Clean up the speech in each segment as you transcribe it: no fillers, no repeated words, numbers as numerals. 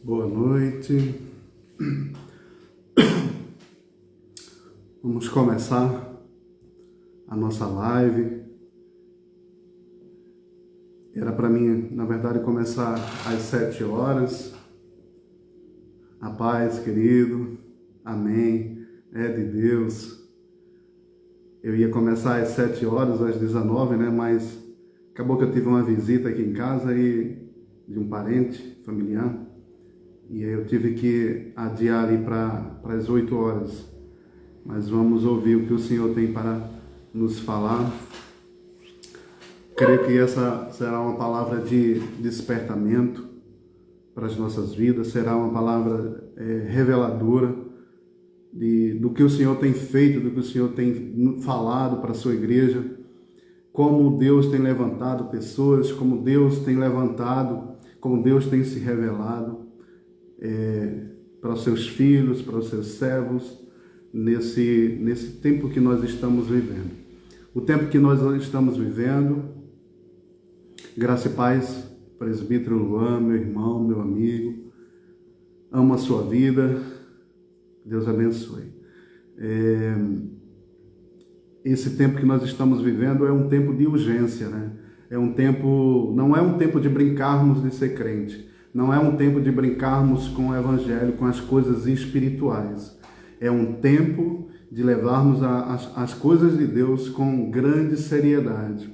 Boa noite. Vamos começar a nossa live. Era para mim, na verdade, começar às 7 horas. A paz, querido. Amém. É de Deus. Eu ia começar às 7 horas, às 19, né? Mas acabou que eu tive uma visita aqui em casa de um parente familiar. E aí eu tive que adiar ali para as 8 horas. Mas vamos ouvir o que o Senhor tem para nos falar. Creio que essa será uma palavra de despertamento para as nossas vidas, será uma palavra reveladora do que o Senhor tem feito, do que o Senhor tem falado para a sua igreja, como Deus tem levantado pessoas, como Deus tem levantado, como Deus tem se revelado para os seus filhos, para os seus servos, nesse tempo que nós estamos vivendo. O tempo que nós estamos vivendo, graça e paz, presbítero Luan, meu irmão, meu amigo, amo a sua vida, Deus abençoe. Esse tempo que nós estamos vivendo é um tempo de urgência, né? Não é um tempo de brincarmos de ser crente, não é um tempo de brincarmos com o evangelho, com as coisas espirituais. É um tempo de levarmos as coisas de Deus com grande seriedade.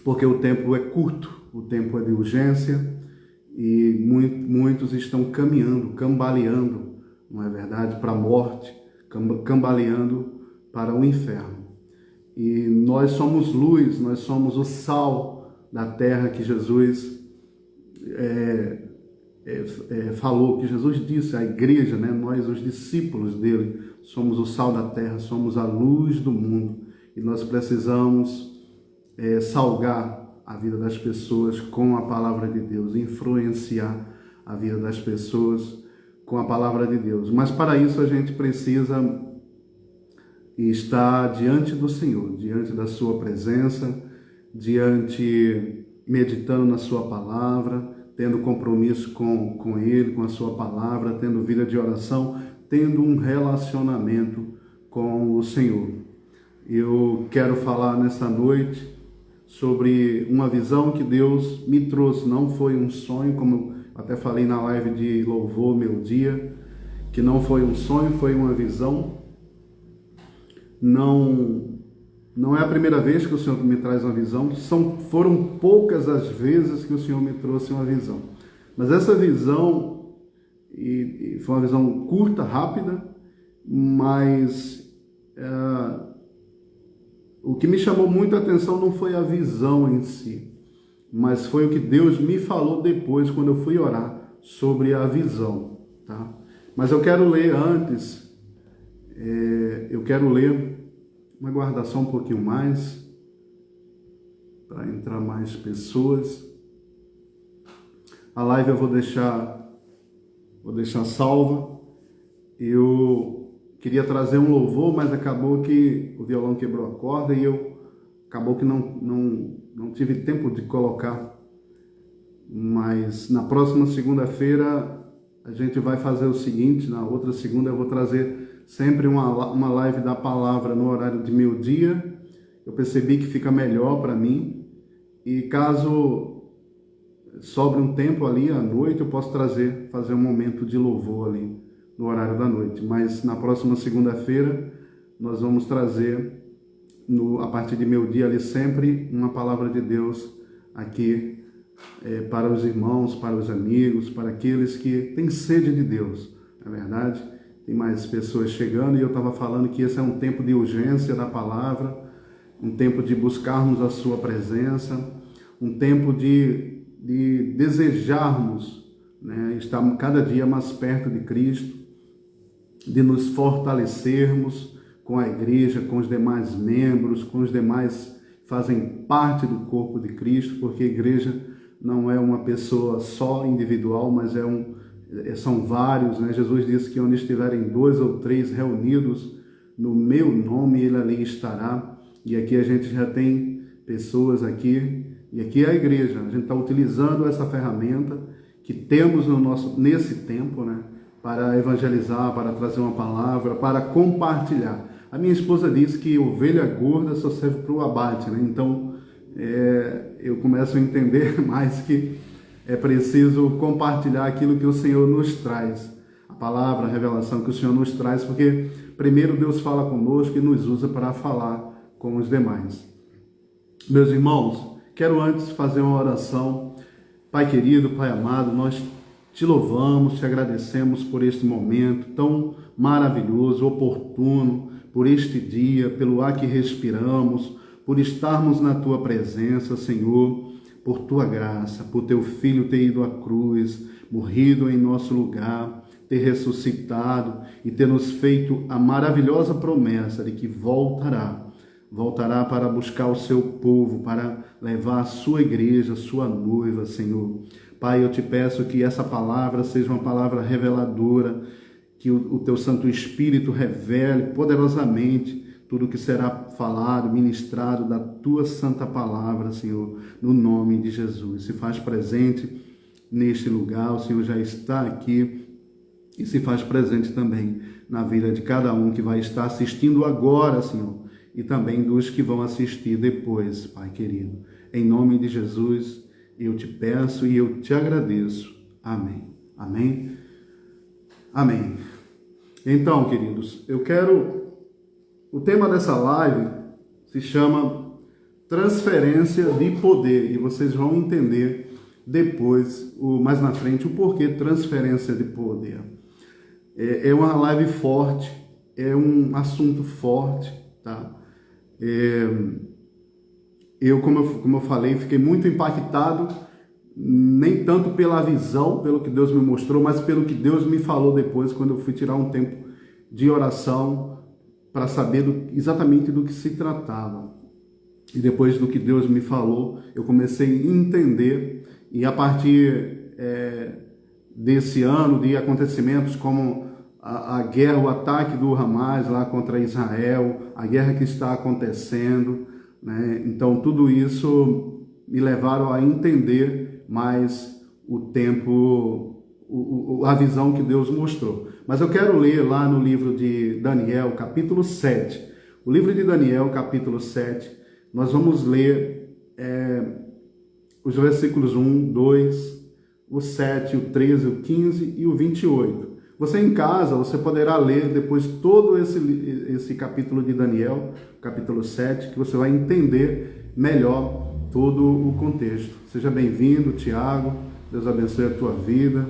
Porque o tempo é curto, o tempo é de urgência e muitos estão caminhando, cambaleando, não é verdade, para a morte, cambaleando para o inferno. E nós somos luz, nós somos o sal da terra que Jesus falou, que Jesus disse à igreja, né? Nós, os discípulos dele, somos o sal da terra, somos a luz do mundo e nós precisamos salgar a vida das pessoas com a palavra de Deus, influenciar a vida das pessoas com a palavra de Deus. Mas para isso a gente precisa estar diante do Senhor, diante da sua presença, meditando na sua palavra, tendo compromisso com Ele, com a sua palavra, tendo vida de oração, tendo um relacionamento com o Senhor. Eu quero falar nessa noite sobre uma visão que Deus me trouxe. Não foi um sonho, como eu até falei na live de louvor, meu dia, que não foi um sonho, foi uma visão. Não é a primeira vez que o Senhor me traz uma visão, foram poucas as vezes que o Senhor me trouxe uma visão. Mas essa visão foi uma visão curta, rápida, mas o que me chamou muita atenção não foi a visão em si, mas foi o que Deus me falou depois, quando eu fui orar sobre a visão, tá? Mas eu quero ler antes, vou aguardar só um pouquinho mais, para entrar mais pessoas. A live eu vou deixar salva. Eu queria trazer um louvor, mas acabou que o violão quebrou a corda e acabou que não tive tempo de colocar. Mas na próxima segunda-feira a gente vai fazer o seguinte: na outra segunda eu vou trazer sempre uma live da palavra no horário de meio-dia. Eu percebi que fica melhor para mim. E caso sobre um tempo ali à noite, eu posso fazer um momento de louvor ali no horário da noite. Mas na próxima segunda-feira nós vamos trazer, a partir de meio-dia ali, sempre uma palavra de Deus aqui para os irmãos, para os amigos, para aqueles que têm sede de Deus, não é verdade? Tem mais pessoas chegando e eu estava falando que esse é um tempo de urgência da palavra, um tempo de buscarmos a sua presença, um tempo de desejarmos, né, estar cada dia mais perto de Cristo, de nos fortalecermos com a igreja, com os demais membros, com os demais que fazem parte do corpo de Cristo, porque a igreja não é uma pessoa só individual, mas são vários, né? Jesus disse que onde estiverem 2 ou 3 reunidos no meu nome, Ele ali estará. E aqui a gente já tem pessoas aqui, e aqui é a igreja. A gente está utilizando essa ferramenta que temos nesse tempo, né? Para evangelizar, para trazer uma palavra, para compartilhar. A minha esposa disse que ovelha gorda só serve para o abate, né? Então, eu começo a entender mais que é preciso compartilhar aquilo que o Senhor nos traz. A palavra, a revelação que o Senhor nos traz, porque primeiro Deus fala conosco e nos usa para falar com os demais. Meus irmãos, quero antes fazer uma oração. Pai querido, Pai amado, nós te louvamos, te agradecemos por este momento tão maravilhoso, oportuno, por este dia, pelo ar que respiramos, por estarmos na Tua presença, Senhor, por Tua graça, por Teu Filho ter ido à cruz, morrido em nosso lugar, ter ressuscitado e ter nos feito a maravilhosa promessa de que voltará para buscar o seu povo, para levar a sua igreja, a sua noiva, Senhor. Pai, eu te peço que essa palavra seja uma palavra reveladora, que o teu Santo Espírito revele poderosamente tudo o que será falado, ministrado da tua santa palavra, Senhor, no nome de Jesus. Se faz presente neste lugar, o Senhor já está aqui e se faz presente também na vida de cada um que vai estar assistindo agora, Senhor, e também dos que vão assistir depois, Pai querido. Em nome de Jesus, eu te peço e eu te agradeço. Amém. Amém. Amém. Então, queridos, o tema dessa live se chama transferência de poder, e vocês vão entender depois, mais na frente, o porquê transferência de poder. É uma live forte, é um assunto forte, tá? Eu, como eu falei, fiquei muito impactado, nem tanto pela visão, pelo que Deus me mostrou, mas pelo que Deus me falou depois, quando eu fui tirar um tempo de oração para saber exatamente do que se tratava. E depois do que Deus me falou, eu comecei a entender, e a partir desse ano, de acontecimentos como a guerra, o ataque do Hamas lá contra Israel, a guerra que está acontecendo, né? Então tudo isso me levaram a entender mais o tempo, a visão que Deus mostrou. Mas eu quero ler lá no livro de Daniel, capítulo 7. O livro de Daniel, capítulo 7, nós vamos ler os versículos 1, 2, o 7, o 13, o 15 e o 28. Você em casa, você poderá ler depois todo esse capítulo de Daniel, capítulo 7, que você vai entender melhor todo o contexto. Seja bem-vindo, Tiago. Deus abençoe a tua vida.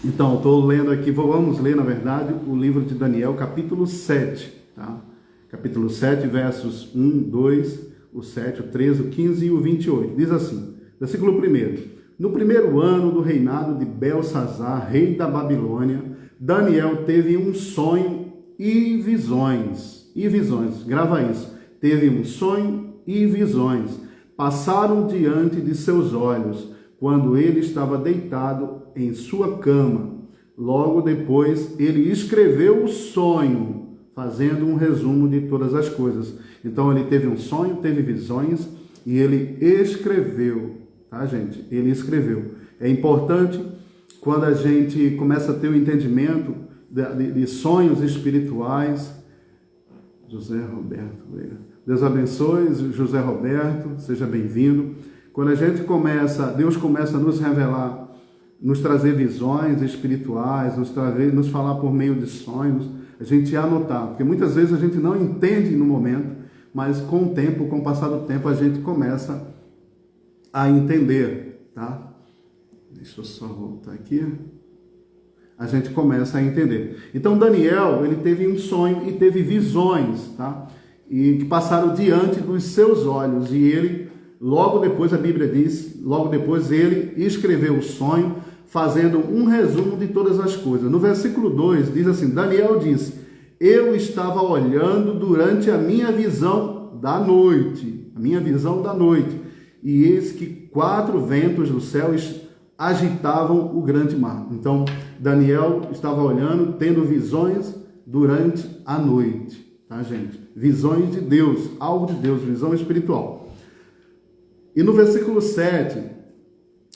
Então, estou lendo aqui, vamos ler, na verdade, o livro de Daniel, capítulo 7. Tá? Capítulo 7, versos 1, 2, o 7, o 13, o 15 e o 28. Diz assim, versículo 1. No primeiro ano do reinado de Belsazar, rei da Babilônia, Daniel teve um sonho e visões. Grava isso. Teve um sonho e visões. Passaram diante de seus olhos, quando ele estava deitado em sua cama. Logo depois, ele escreveu o sonho, fazendo um resumo de todas as coisas. Então, ele teve um sonho, teve visões, e ele escreveu. Tá, gente? Ele escreveu. É importante quando a gente começa a ter o entendimento de sonhos espirituais. José Roberto, Deus abençoe, José Roberto, seja bem-vindo. Quando a gente Deus começa a nos revelar, nos trazer visões espirituais, nos falar por meio de sonhos, a gente anotar, porque muitas vezes a gente não entende no momento, mas com o tempo, com o passar do tempo, a gente começa a entender, tá? Deixa eu só voltar aqui. A gente começa a entender. Então, Daniel, ele teve um sonho e teve visões, tá? E que passaram diante dos seus olhos. E ele, logo depois, a Bíblia diz, logo depois ele escreveu o sonho, fazendo um resumo de todas as coisas. No versículo 2, diz assim, Daniel disse, eu estava olhando durante a minha visão da noite, e eis que 4 ventos do céu agitavam o grande mar. Então, Daniel estava olhando, tendo visões durante a noite, tá, gente? Visões de Deus, algo de Deus, visão espiritual. E no versículo 7,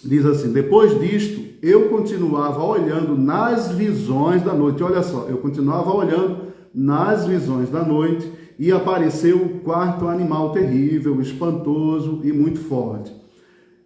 diz assim: depois disto, eu continuava olhando nas visões da noite. Olha só, eu continuava olhando nas visões da noite e apareceu o quarto animal terrível, espantoso e muito forte.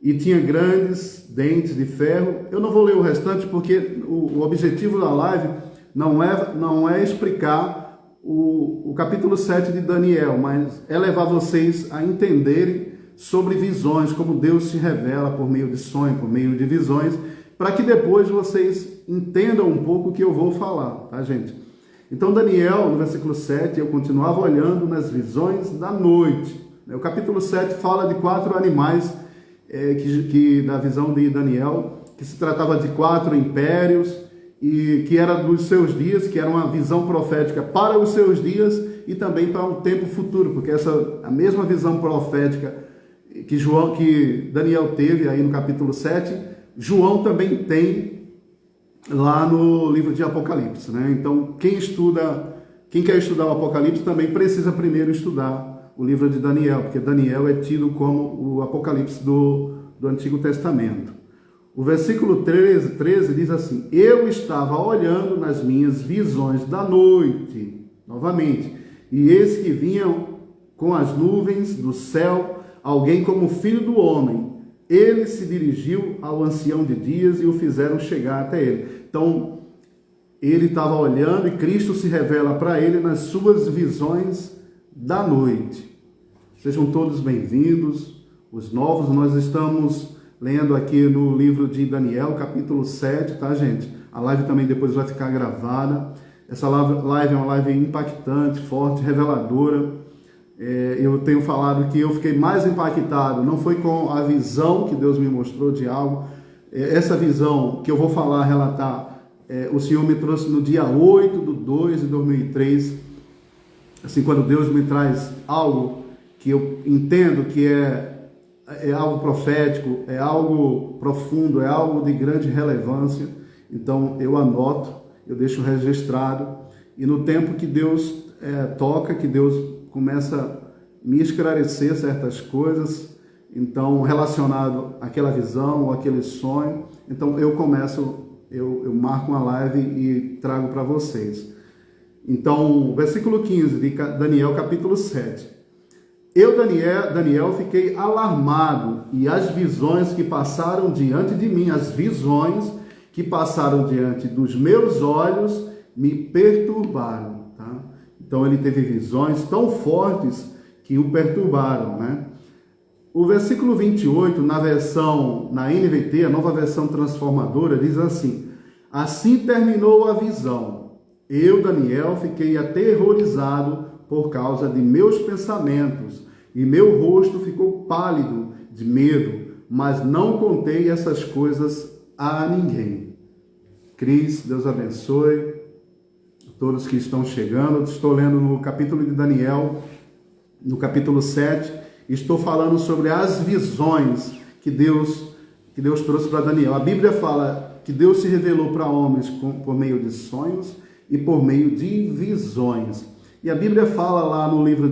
E tinha grandes dentes de ferro. Eu não vou ler o restante porque o objetivo da live não é explicar o capítulo 7 de Daniel, mas é levar vocês a entenderem sobre visões, como Deus se revela por meio de sonhos, por meio de visões, para que depois vocês entendam um pouco o que eu vou falar, tá, gente? Então, Daniel, no versículo 7, eu continuava olhando nas visões da noite. O capítulo 7 fala de 4 animais, da visão de Daniel, que se tratava de 4 impérios, e que era dos seus dias, que era uma visão profética para os seus dias e também para um tempo futuro, porque a mesma visão profética que Daniel teve aí no capítulo 7, João também tem lá no livro de Apocalipse, né? Então, quem quer estudar o Apocalipse também precisa primeiro estudar o livro de Daniel, porque Daniel é tido como o Apocalipse do Antigo Testamento. O versículo 13 diz assim: eu estava olhando nas minhas visões da noite, novamente, e eis que vinham com as nuvens do céu alguém como filho do homem. Ele se dirigiu ao ancião de dias e o fizeram chegar até ele. Então, ele estava olhando e Cristo se revela para ele nas suas visões da noite. Sejam todos bem-vindos, os novos. Nós estamos lendo aqui no livro de Daniel, capítulo 7, tá, gente? A live também depois vai ficar gravada. Essa live é uma live impactante, forte, reveladora. Eu tenho falado que eu fiquei mais impactado, não foi com a visão que Deus me mostrou de algo. Essa visão que eu vou falar, relatar, o Senhor me trouxe no dia 8/2/2003. Assim, quando Deus me traz algo que eu entendo que é algo profético, é algo profundo, é algo de grande relevância, então eu anoto, eu deixo registrado, e no tempo que Deus toca, que Deus começa a me esclarecer certas coisas, então relacionado àquela visão ou àquele sonho, então eu marco uma live e trago para vocês. Então, versículo 15 de Daniel, capítulo 7. Eu, Daniel, fiquei alarmado, e as visões que passaram diante de mim, as visões que passaram diante dos meus olhos, me perturbaram. Tá? Então, ele teve visões tão fortes que o perturbaram, né? O versículo 28, na NVT, a nova versão transformadora, diz assim: assim terminou a visão. Eu, Daniel, fiquei aterrorizado por causa de meus pensamentos, e meu rosto ficou pálido de medo, mas não contei essas coisas a ninguém. Cris, Deus abençoe todos que estão chegando. Estou lendo no capítulo de Daniel, no capítulo 7, estou falando sobre as visões que Deus trouxe para Daniel. A Bíblia fala que Deus se revelou para homens por meio de sonhos e por meio de visões. E a Bíblia fala lá no livro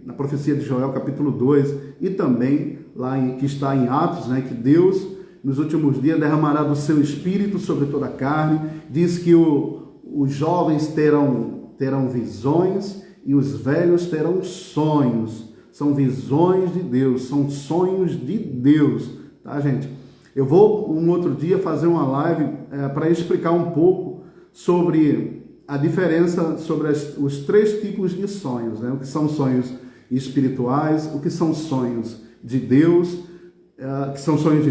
na profecia de Joel, capítulo 2, e também lá que está em Atos, né, que Deus, nos últimos dias, derramará do seu Espírito sobre toda a carne. Diz que os jovens terão visões e os velhos terão sonhos. São visões de Deus, são sonhos de Deus, tá, gente? Eu vou um outro dia fazer uma live para explicar um pouco sobre a diferença sobre os 3 tipos de sonhos, né? O que são sonhos espirituais, o que são sonhos de Deus, são sonhos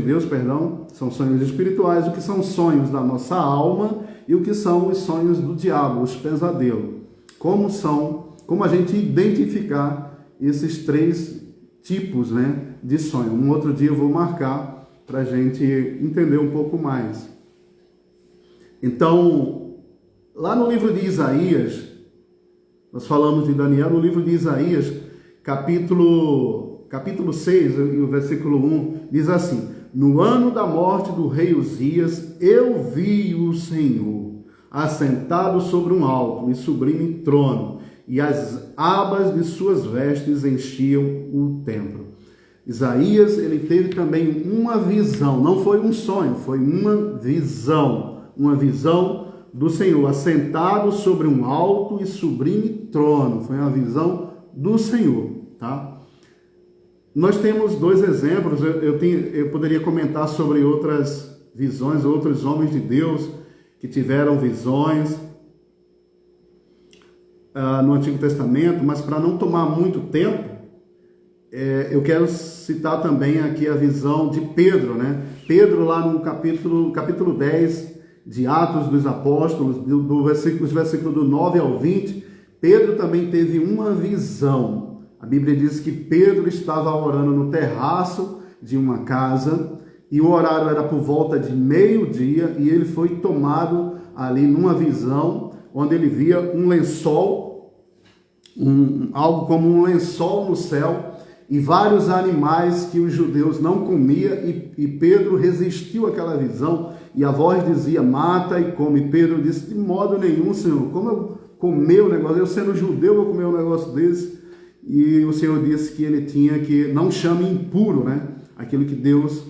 espirituais, o que são sonhos da nossa alma e o que são os sonhos do diabo, os pesadelos. Como a gente identificar esses 3 tipos, né, de sonho. Um outro dia eu vou marcar para a gente entender um pouco mais. Então, lá no livro de Isaías, nós falamos de Daniel, no livro de Isaías, capítulo 6, e o versículo 1, diz assim: no ano da morte do rei Uzias, eu vi o Senhor assentado sobre um alto e sublime trono, e as abas de suas vestes enchiam o templo. Isaías, ele teve também uma visão, não foi um sonho, foi uma visão do Senhor, assentado sobre um alto e sublime trono, foi uma visão do Senhor, tá? Nós temos dois exemplos, eu poderia comentar sobre outras visões, outros homens de Deus que tiveram visões no Antigo Testamento, mas para não tomar muito tempo, eu quero citar também aqui a visão de Pedro, né? Pedro, lá no capítulo 10 de Atos dos Apóstolos, os versículos do 9 ao 20, Pedro também teve uma visão. A Bíblia diz que Pedro estava orando no terraço de uma casa e o horário era por volta de meio-dia e ele foi tomado ali numa visão onde ele via um lençol, algo como um lençol no céu, e vários animais que os judeus não comiam, e Pedro resistiu àquela visão, e a voz dizia, mata e come. Pedro disse, de modo nenhum, Senhor, como eu comer o negócio, eu sendo judeu vou comer um negócio desse? E o Senhor disse que ele tinha que, não chame impuro, né? Aquilo que Deus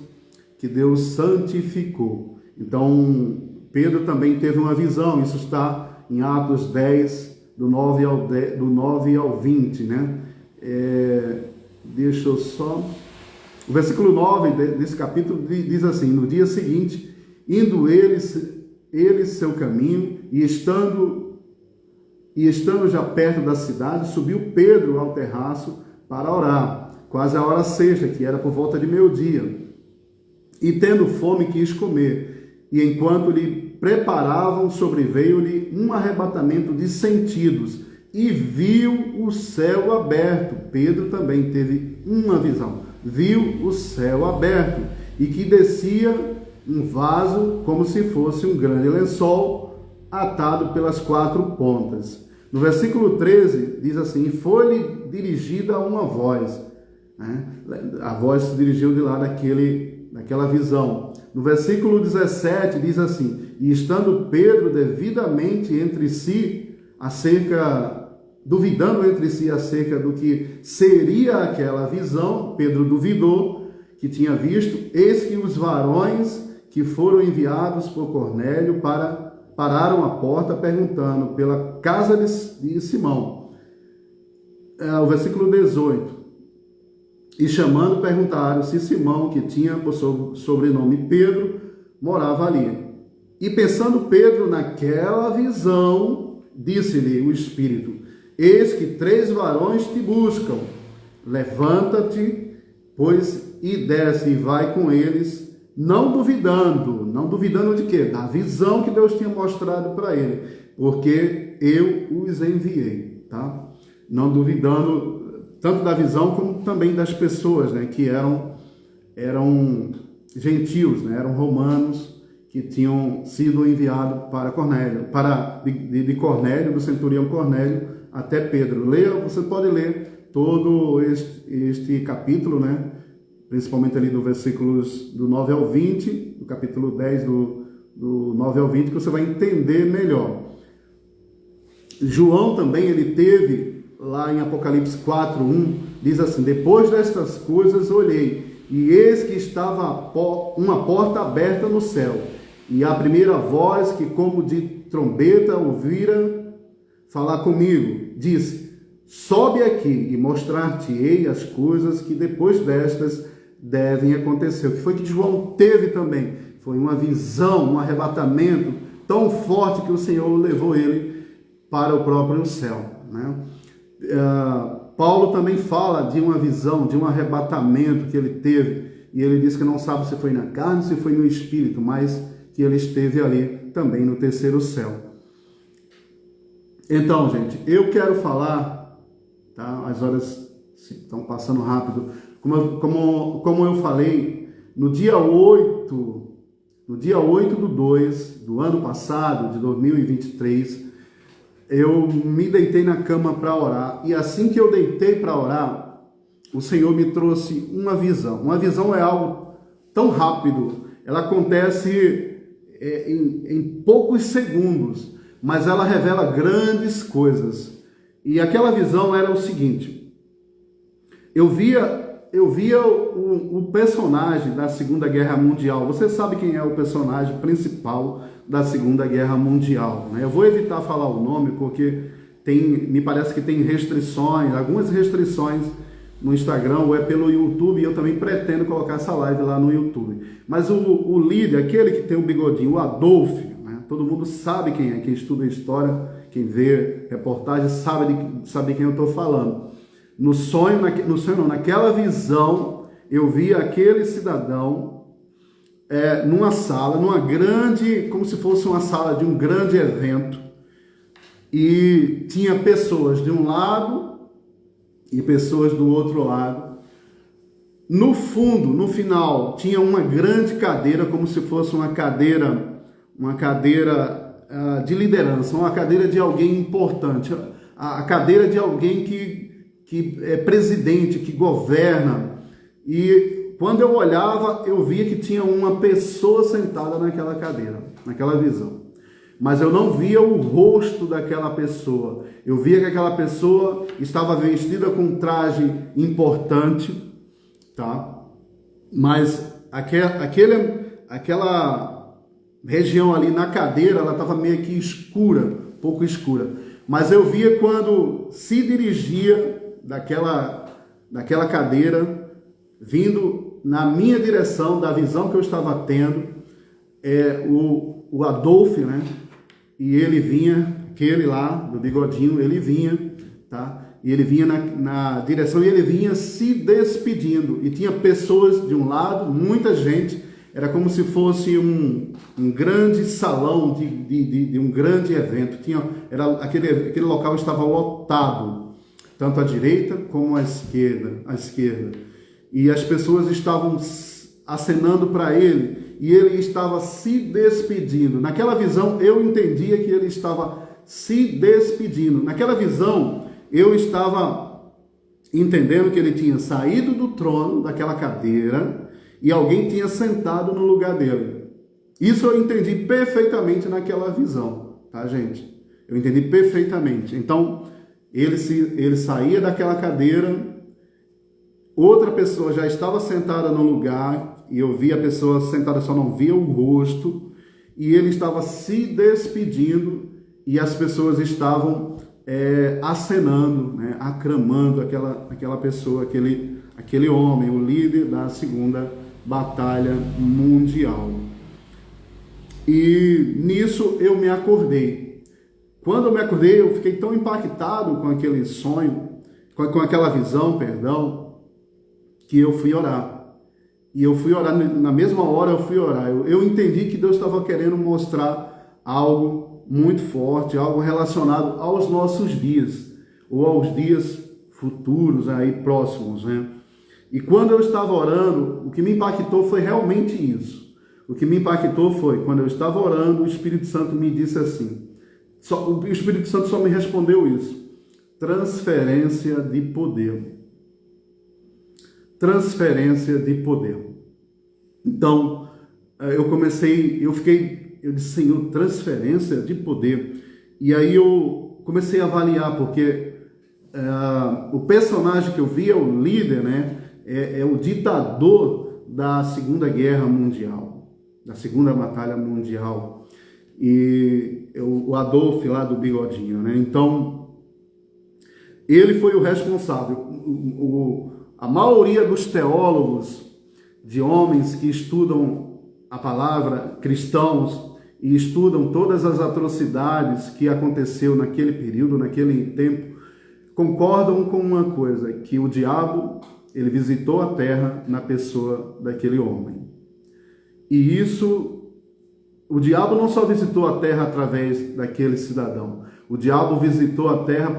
santificou. Então, Pedro também teve uma visão, isso está em Atos 10, do 9 ao 20, né? Deixa eu só... O versículo 9 desse capítulo diz assim, no dia seguinte, indo eles seu caminho, e estando já perto da cidade, subiu Pedro ao terraço para orar, quase a hora sexta, que era por volta de meio-dia. E tendo fome, quis comer. E enquanto lhe preparavam, sobreveio-lhe um arrebatamento de sentidos, e viu o céu aberto. Pedro também teve uma visão. Viu o céu aberto, e que descia um vaso como se fosse um grande lençol, atado pelas quatro pontas. No versículo 13, diz assim, foi-lhe dirigida uma voz. Né? A voz se dirigiu de lá daquela visão. No versículo 17, diz assim, e estando Pedro devidamente entre si, duvidando entre si acerca do que seria aquela visão, Pedro duvidou que tinha visto, eis que os varões que foram enviados por Cornélio pararam a porta perguntando pela casa de Simão. O versículo 18. E chamando, perguntaram se Simão, que tinha por sobrenome Pedro, morava ali. E pensando Pedro naquela visão, disse-lhe o Espírito, eis que 3 varões te buscam, levanta-te, pois, e desce e vai com eles, não duvidando de quê? Da visão que Deus tinha mostrado para ele, porque eu os enviei, tá? Não duvidando tanto da visão como também das pessoas, né, que eram gentios, né, eram romanos que tinham sido enviados para Cornélio, de Cornélio, do centurião Cornélio, até Pedro. Você pode ler todo este capítulo, né? Principalmente ali do versículos do 9 ao 20, do capítulo 10, do 9 ao 20, que você vai entender melhor. João também, ele teve, lá em Apocalipse 4:1, diz assim, depois destas coisas olhei, e eis que estava uma porta aberta no céu, e a primeira voz que como de trombeta ouvira falar comigo, disse, sobe aqui e mostrar-te-ei as coisas que depois destas devem acontecer. O que foi que João teve também? Foi uma visão, um arrebatamento tão forte que o Senhor levou ele para o próprio céu, né? Paulo também fala de uma visão, de um arrebatamento que ele teve, e ele diz que não sabe se foi na carne, se foi no espírito, mas que ele esteve ali também no terceiro céu. Então, gente, eu quero falar, tá? As horas estão passando rápido. Como eu falei, no dia 8 do 2 do ano passado, de 2023, eu me deitei na cama para orar. E assim que eu deitei para orar, o Senhor me trouxe uma visão. Uma visão é algo tão rápido, ela acontece em poucos segundos, mas ela revela grandes coisas. E aquela visão era o seguinte: eu via eu via o personagem da Segunda Guerra Mundial. Você sabe quem é o personagem principal da Segunda Guerra Mundial, né? Eu vou evitar falar o nome porque me parece que tem restrições, algumas restrições no Instagram ou é pelo YouTube, e eu também pretendo colocar essa live lá no YouTube. Mas o líder, aquele que tem o bigodinho, o Adolf, né? Todo mundo sabe quem é, quem estuda história, quem vê reportagem sabe quem eu estou falando. Naquela visão, eu vi aquele cidadão numa sala, como se fosse uma sala de um grande evento, e tinha pessoas de um lado e pessoas do outro lado. No fundo, no final, tinha uma grande cadeira, como se fosse uma cadeira de liderança, uma cadeira de alguém importante, a cadeira de alguém que é presidente, que governa. E quando eu olhava, eu via que tinha uma pessoa sentada naquela cadeira, naquela visão. Mas eu não via o rosto daquela pessoa. Eu via que aquela pessoa estava vestida com um traje importante, tá? Mas aquela região ali na cadeira, ela estava meio que escura, um pouco escura. Mas eu via quando se dirigia daquela cadeira, vindo na minha direção, da visão que eu estava tendo, o Adolf, né? E ele vinha, aquele lá, do bigodinho, ele vinha, tá? E ele vinha na direção, e ele vinha se despedindo. E tinha pessoas de um lado, muita gente, era como se fosse um grande salão de um grande evento. Aquele local estava lotado, tanto à direita como à esquerda. E as pessoas estavam acenando para ele, e ele estava se despedindo. Naquela visão, eu entendia que ele estava se despedindo. Naquela visão, eu estava entendendo que ele tinha saído do trono, daquela cadeira, e alguém tinha sentado no lugar dele. Isso eu entendi perfeitamente naquela visão, tá, gente? Eu entendi perfeitamente. Então, ele saía daquela cadeira, outra pessoa já estava sentada no lugar, e eu via a pessoa sentada, só não via o rosto, e ele estava se despedindo, e as pessoas estavam acenando, né, aclamando aquela pessoa, aquele homem, o líder da Segunda Batalha Mundial. E nisso eu me acordei. Quando eu me acordei, eu fiquei tão impactado com aquele sonho, com aquela visão, perdão, que eu fui orar. E eu fui orar, na mesma hora eu fui orar. Eu entendi que Deus estava querendo mostrar algo muito forte, algo relacionado aos nossos dias, ou aos dias futuros, aí próximos, né? E quando eu estava orando, o que me impactou foi realmente isso. O que me impactou foi, quando eu estava orando, o Espírito Santo me disse assim, o Espírito Santo só me respondeu isso: transferência de poder. Transferência de poder. Então, eu disse, Senhor, transferência de poder. E aí eu comecei a avaliar, porque o personagem que eu vi é o líder, né? É o ditador da Segunda Guerra Mundial, da Segunda Batalha Mundial. E o Adolf lá do bigodinho, né? Então, ele foi o responsável. A maioria dos teólogos, de homens que estudam a palavra, cristãos, e estudam todas as atrocidades que aconteceu naquele período, naquele tempo, concordam com uma coisa, que o diabo, ele visitou a terra na pessoa daquele homem. E o diabo não só visitou a terra através daquele cidadão, o diabo visitou a terra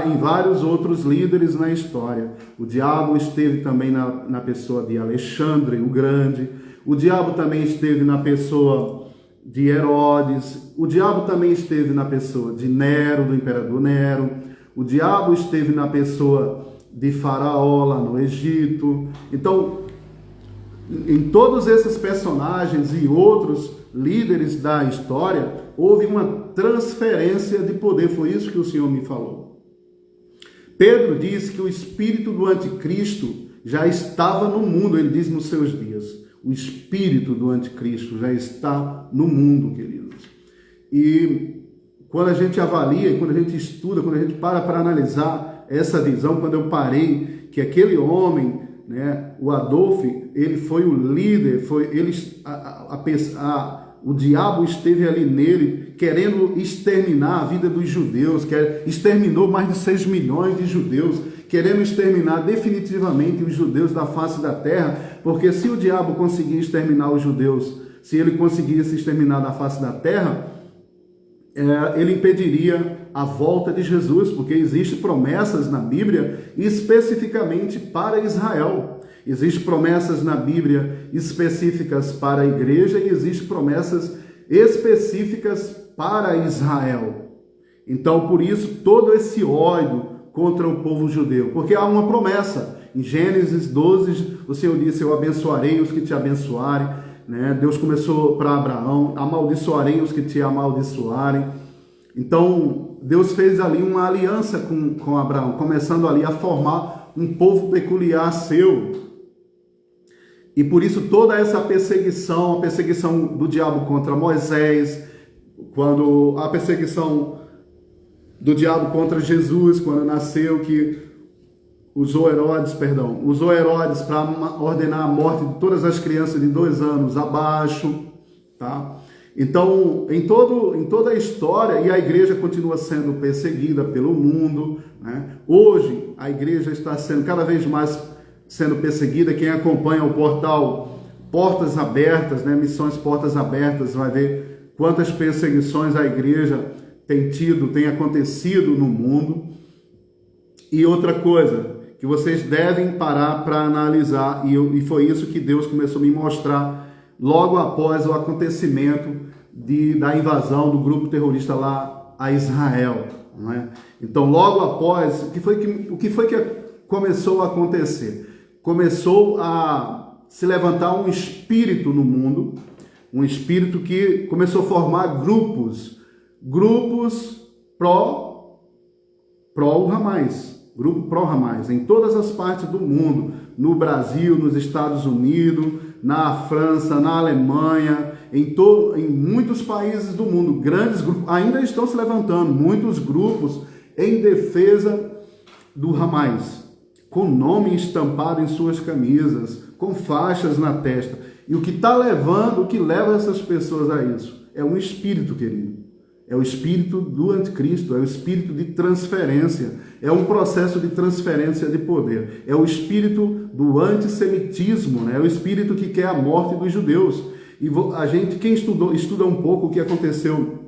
em vários outros líderes na história. O diabo esteve também na pessoa de Alexandre o Grande, o diabo também esteve na pessoa de Herodes, o diabo também esteve na pessoa de Nero, do imperador Nero, o diabo esteve na pessoa de Faraó lá no Egito. Então, em todos esses personagens e outros líderes da história, houve uma transferência de poder. Foi isso que o Senhor me falou. Pedro diz que o espírito do anticristo já estava no mundo, ele diz nos seus dias. O espírito do anticristo já está no mundo, queridos. E quando a gente avalia, quando a gente estuda, quando a gente para analisar essa visão, quando eu parei que aquele homem, né, o Adolf, ele foi o líder, o diabo esteve ali nele, querendo exterminar a vida dos judeus, exterminou mais de 6 milhões de judeus, querendo exterminar definitivamente os judeus da face da terra, porque se o diabo conseguir exterminar os judeus, se ele conseguisse exterminar da face da terra, ele impediria a volta de Jesus, porque existem promessas na Bíblia especificamente para Israel. Existem promessas na Bíblia específicas para a igreja e existem promessas específicas para Israel. Então, por isso, todo esse ódio contra o povo judeu, porque há uma promessa. Em Gênesis 12, o Senhor disse: eu abençoarei os que te abençoarem. Né? Deus começou para Abraão: amaldiçoarei os que te amaldiçoarem. Então, Deus fez ali uma aliança com Abraão, começando ali a formar um povo peculiar seu. E por isso toda essa perseguição, a perseguição do diabo contra Moisés, quando a perseguição do diabo contra Jesus, quando nasceu, que usou Herodes para ordenar a morte de todas as crianças de 2 anos abaixo, tá? Então, em toda a história, e a igreja continua sendo perseguida pelo mundo, né? Hoje, a igreja está sendo cada vez mais sendo perseguida. Quem acompanha o portal Portas Abertas, né? Missões Portas Abertas, vai ver quantas perseguições a igreja tem acontecido no mundo. E outra coisa que vocês devem parar para analisar, e foi isso que Deus começou a me mostrar logo após o acontecimento da invasão do grupo terrorista lá a Israel. Não é? Então, logo após, o que foi que começou a acontecer? Começou a se levantar um espírito no mundo, um espírito que começou a formar grupos pró-Hamas, grupo pró-Hamas, em todas as partes do mundo, no Brasil, nos Estados Unidos, na França, na Alemanha, em muitos países do mundo. Grandes grupos ainda estão se levantando, muitos grupos em defesa do Hamas, com nome estampado em suas camisas, com faixas na testa. E o que leva essas pessoas a isso é um espírito, querido. É o espírito do anticristo, é o espírito de transferência, é um processo de transferência de poder, é o espírito do antissemitismo, né? É o espírito que quer a morte dos judeus. E quem estuda um pouco o que aconteceu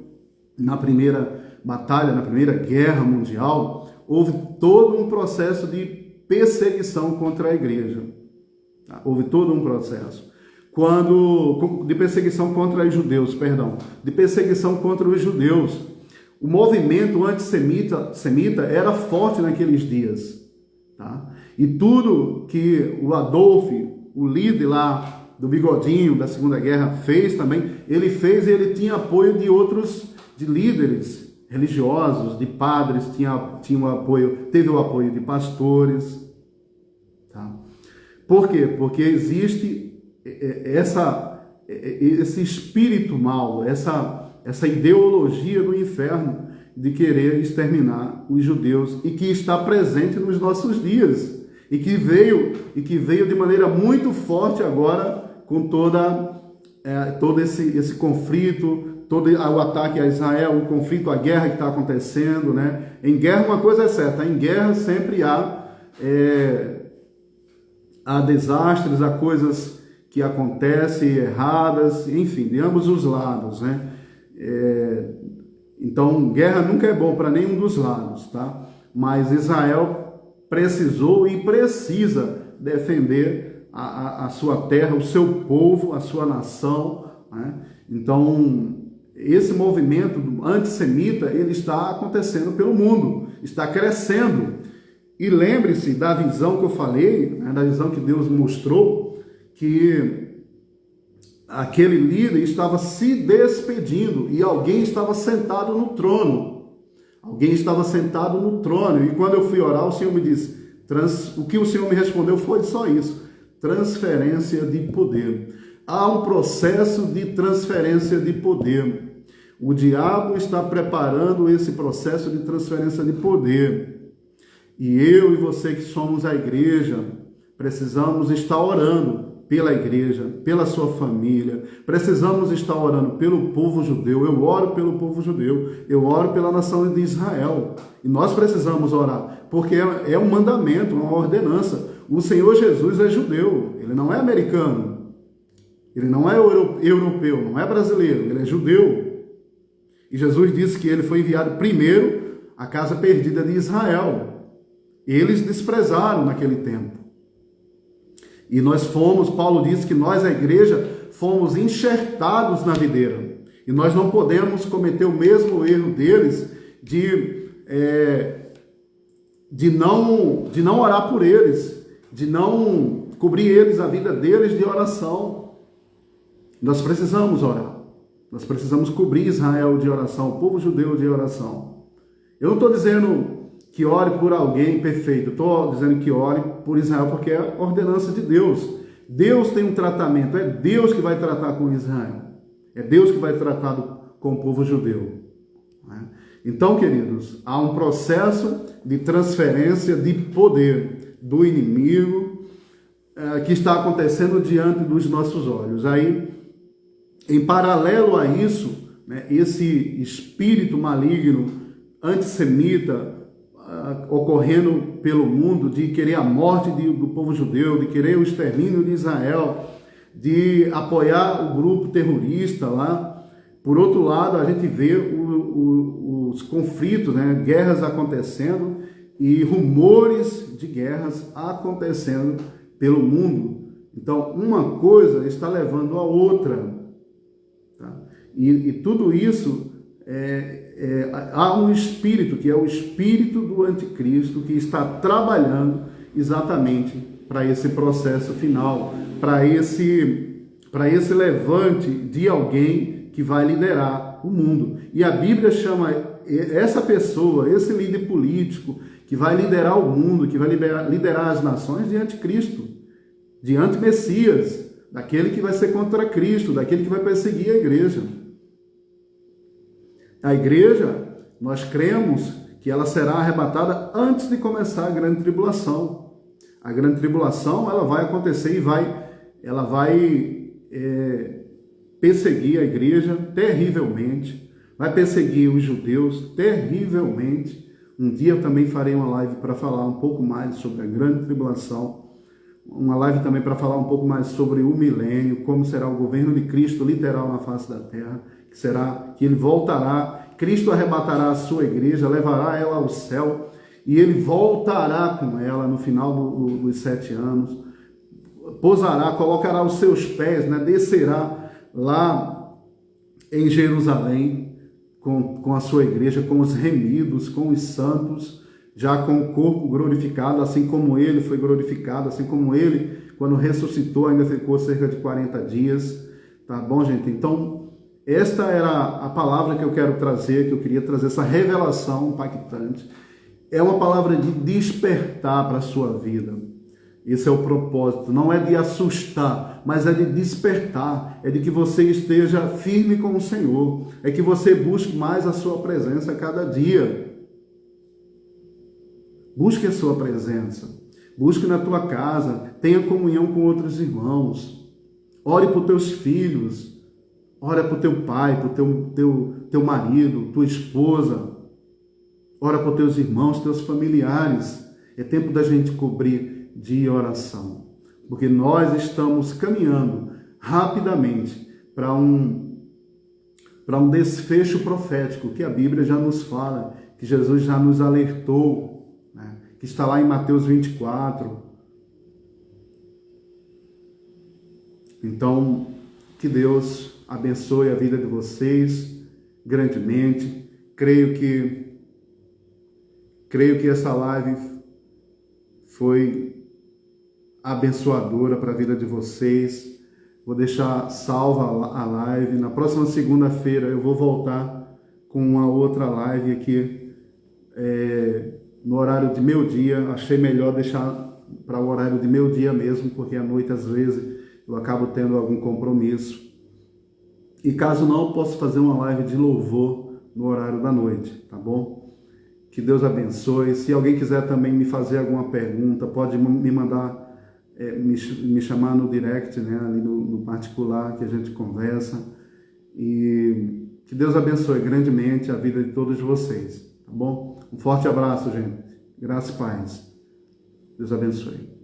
na primeira batalha, na Primeira Guerra Mundial, houve todo um processo de perseguição contra a igreja. Tá? Houve todo um processo. De perseguição contra os judeus, de perseguição contra os judeus. O movimento antissemita era forte naqueles dias. Tá? E tudo que o Adolf, o líder lá do bigodinho da Segunda Guerra, fez também, ele tinha apoio de líderes religiosos, de padres, teve o apoio de pastores. Tá? Por quê? Porque existe esse espírito mau, essa ideologia do inferno de querer exterminar os judeus, e que está presente nos nossos dias, e que veio de maneira muito forte agora com todo esse conflito, todo o ataque a Israel, o conflito, a guerra que está acontecendo, né? Em guerra uma coisa é certa, em guerra sempre há desastres, há coisas que acontecem erradas, enfim, de ambos os lados, né? Então, guerra nunca é bom para nenhum dos lados, tá? Mas Israel precisou e precisa defender a sua terra, o seu povo, a sua nação, né? Então, esse movimento antissemita, ele está acontecendo pelo mundo, está crescendo. E lembre-se da visão que eu falei, né, da visão que Deus mostrou, que aquele líder estava se despedindo e alguém estava sentado no trono. Alguém estava sentado no trono. E quando eu fui orar, o Senhor me disse: O que o Senhor me respondeu foi só isso: transferência de poder. Há um processo de transferência de poder. O diabo está preparando esse processo de transferência de poder. E eu e você que somos a igreja, precisamos estar orando pela igreja, pela sua família. Precisamos estar orando pelo povo judeu. Eu oro pelo povo judeu. Eu oro pela nação de Israel. E nós precisamos orar, porque é um mandamento, uma ordenança. O Senhor Jesus é judeu, ele não é americano. Ele não é europeu, não é brasileiro, ele é judeu. E Jesus disse que ele foi enviado primeiro à casa perdida de Israel. Eles desprezaram naquele tempo. E nós Paulo disse que nós, a igreja, fomos enxertados na videira. E nós não podemos cometer o mesmo erro deles de não orar por eles, de não cobrir eles, a vida deles de oração. Nós precisamos orar. Nós precisamos cobrir Israel de oração, o povo judeu de oração. Eu não estou dizendo que ore por alguém perfeito. Estou dizendo que ore por Israel, porque é ordenança de Deus. Deus tem um tratamento, é Deus que vai tratar com Israel. É Deus que vai tratar com o povo judeu. Então, queridos, há um processo de transferência de poder do inimigo que está acontecendo diante dos nossos olhos. Aí, em paralelo a isso, esse espírito maligno, antissemita, ocorrendo pelo mundo, de querer a morte do povo judeu, de querer o extermínio de Israel, de apoiar o grupo terrorista lá. Por outro lado, a gente vê os conflitos, guerras acontecendo e rumores de guerras acontecendo pelo mundo. Então, uma coisa está levando a outra. Tá? E tudo isso há um espírito, que é o espírito do anticristo, que está trabalhando exatamente para esse processo final, para esse levante de alguém que vai liderar o mundo. E a Bíblia chama essa pessoa, esse líder político, que vai liderar o mundo, que vai liderar as nações, de anticristo, de antimessias, daquele que vai ser contra Cristo, daquele que vai perseguir a igreja. A igreja, nós cremos que ela será arrebatada antes de começar a grande tribulação. A grande tribulação, ela vai acontecer e ela vai perseguir a igreja terrivelmente, vai perseguir os judeus terrivelmente. Um dia eu também farei uma live para falar um pouco mais sobre a grande tribulação, uma live também para falar um pouco mais sobre o milênio, como será o governo de Cristo literal na face da terra, que ele voltará, Cristo arrebatará a sua igreja, levará ela ao céu, e ele voltará com ela no final dos 7 anos, pousará, colocará os seus pés, descerá lá em Jerusalém com a sua igreja, com os remidos, com os santos, já com o corpo glorificado, assim como ele foi glorificado, assim como ele, quando ressuscitou, ainda ficou cerca de 40 dias. Tá bom, gente? Então, esta era a palavra que eu quero trazer, que eu queria trazer, essa revelação impactante. É uma palavra de despertar para a sua vida. Esse é o propósito. Não é de assustar, mas é de despertar. É de que você esteja firme com o Senhor. É que você busque mais a sua presença a cada dia. Busque a sua presença. Busque na tua casa. Tenha comunhão com outros irmãos. Ore por teus filhos. Ora por teu pai, por teu marido, tua esposa. Ora por teus irmãos, teus familiares. É tempo da gente cobrir de oração. Porque nós estamos caminhando rapidamente para um desfecho profético que a Bíblia já nos fala, que Jesus já nos alertou, que está lá em Mateus 24. Então, que Deus abençoe a vida de vocês grandemente. Creio que essa live foi abençoadora para a vida de vocês. Vou deixar salva a live. Na próxima segunda-feira eu vou voltar com uma outra live aqui, no horário de meio-dia. Achei melhor deixar para o horário de meio-dia mesmo, porque à noite, às vezes, eu acabo tendo algum compromisso. E caso não, eu posso fazer uma live de louvor no horário da noite, tá bom? Que Deus abençoe. Se alguém quiser também me fazer alguma pergunta, pode me mandar, me chamar no direct, né, ali no particular, que a gente conversa. E que Deus abençoe grandemente a vida de todos vocês, tá bom? Um forte abraço, gente. Graça e paz. Deus abençoe.